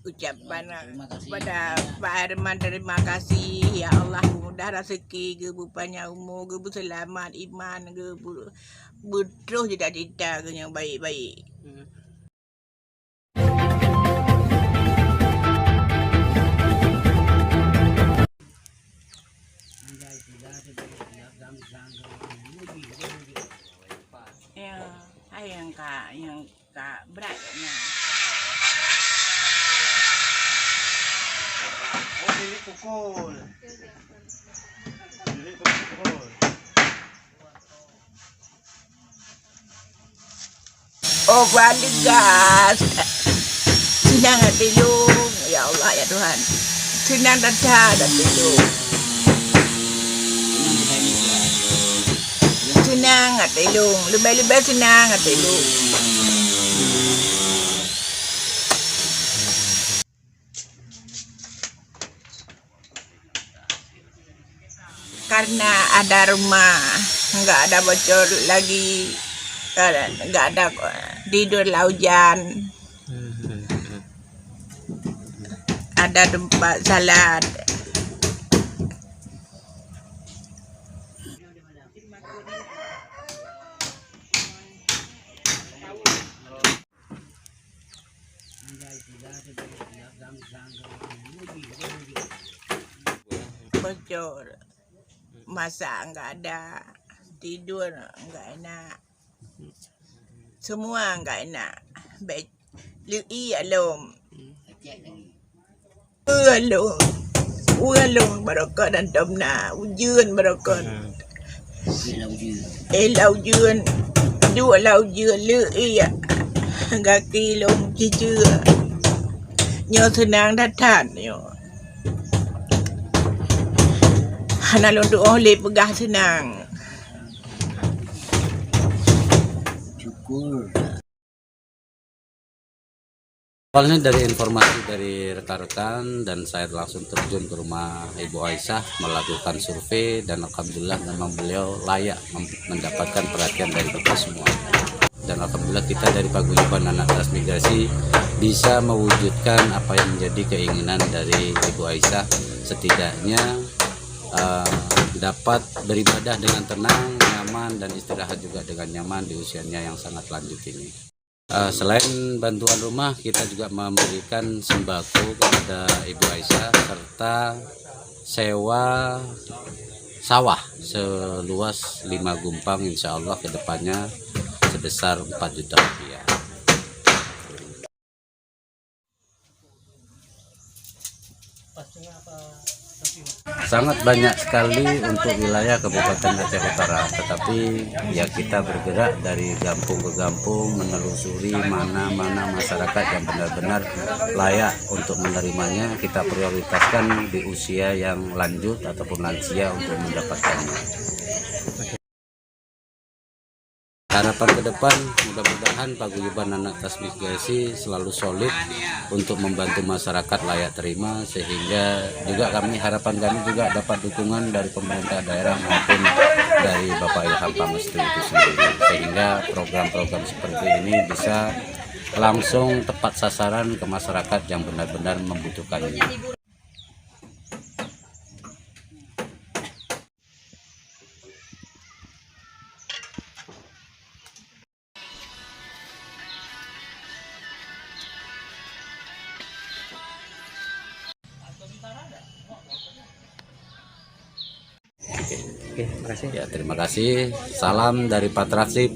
ucapan Terima kasih. kepada Pak Herman, terima kasih ya Allah, mudah rezeki gebu panjang umur, gebu selamat iman, gebu terus cita-cita yang baik-baik. Yang kak beratnya. Oh, dili pukul. Dili pukul. Oh, balik gas. Senang hati lu, ya Allah ya Tuhan. Senang dada hati lu. Senang hati lu, lebih-lebih senang hati lu. Karena ada rumah, nggak ada bocor lagi, nggak ada tidur laujan, ada tempat salat. Bocor, masak nggak ada, tidur nggak enak, semua nggak enak. Baik, lui alum, alum barokah dan domna, ujian barokah. Lau juan, dua lau juan lui kaki lom cicu, nyo senang datang nyo. Hana untuk oleh pegah senang. Syukur. Awalnya dari informasi dari rekan-rekan dan saya langsung terjun ke rumah Ibu Aisyah melakukan survei dan alhamdulillah memang beliau layak mendapatkan perhatian dari kita semua. Dan alhamdulillah kita dari Paguyuban Anak Transmigrasi bisa mewujudkan apa yang menjadi keinginan dari Ibu Aisyah, setidaknya dapat beribadah dengan tenang, nyaman, dan istirahat juga dengan nyaman di usianya yang sangat lanjut ini. Selain bantuan rumah, kita juga memberikan sembako kepada Ibu Aisyah serta sewa sawah seluas 5 gumpang, insya Allah ke depannya sebesar 4 juta rupiah. Sangat banyak sekali untuk wilayah Kabupaten Aceh Utara, tetapi ya kita bergerak dari kampung ke kampung menelusuri mana-mana masyarakat yang benar-benar layak untuk menerimanya. Kita prioritaskan di usia yang lanjut ataupun lansia untuk mendapatkannya. Harapan ke depan mudah-mudahan Paguyuban Anak Transmigrasi selalu solid untuk membantu masyarakat layak terima, sehingga juga harapan kami juga dapat dukungan dari pemerintah daerah maupun dari Bapak Ilham Pangestu itu sendiri, sehingga program-program seperti ini bisa langsung tepat sasaran ke masyarakat yang benar-benar membutuhkannya. Oke, terima kasih. Ya, terima kasih. Salam dari Patra Sip.